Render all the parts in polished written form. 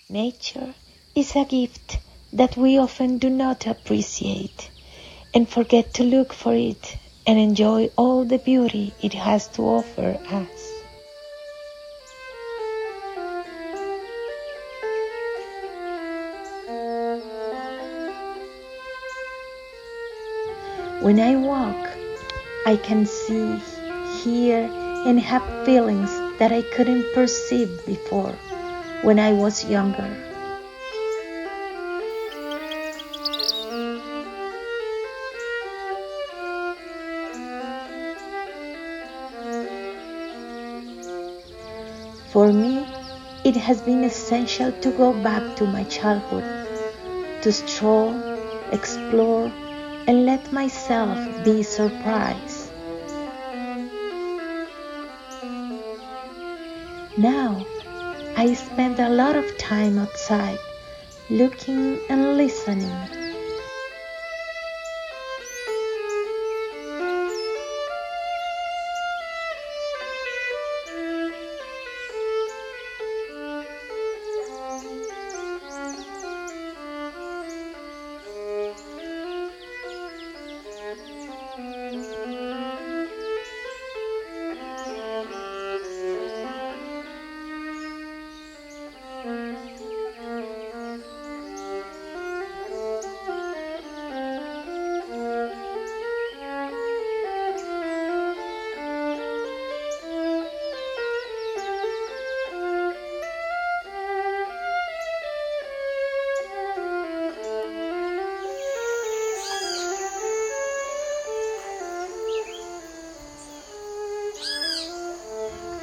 Nature is a gift that we often do not appreciate and forget to look for it and enjoy all the beauty it has to offer us. When I walk, I can see, hear, and have feelings that I couldn't perceive before when I was younger. For me, it has been essential to go back to my childhood, to stroll, explore, and let myself be surprised. Now, I spend a lot of time outside, looking and listening.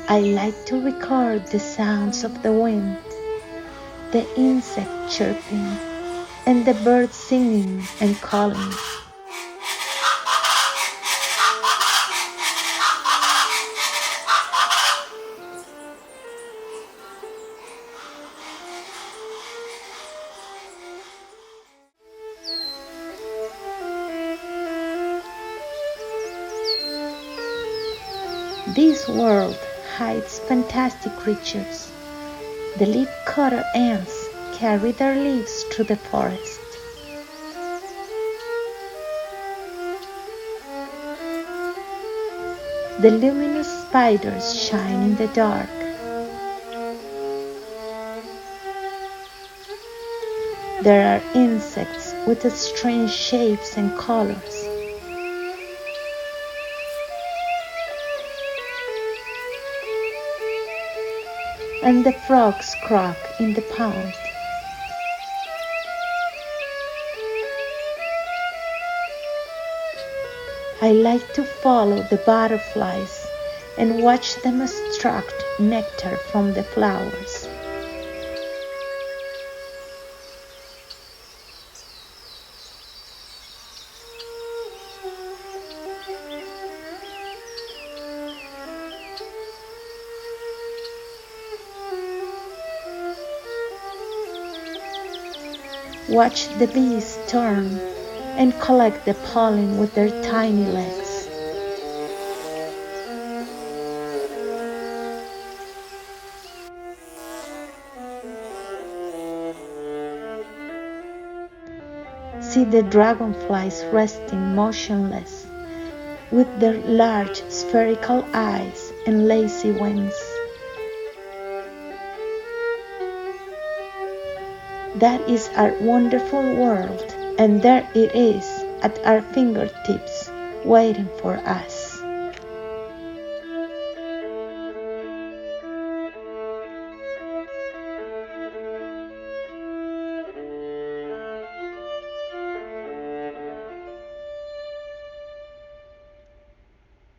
I like to record the sounds of the wind, the insect chirping, and the birds singing and calling. This world hides fantastic creatures. The leaf-cutter ants carry their leaves through the forest. The luminous spiders shine in the dark. There are insects with strange shapes and colors. And the frogs croak in the pond. I like to follow the butterflies and watch them extract nectar from the flowers. Watch the bees turn and collect the pollen with their tiny legs. See the dragonflies resting motionless with their large spherical eyes and lazy wings. That is our wonderful world, and there it is at our fingertips, waiting for us.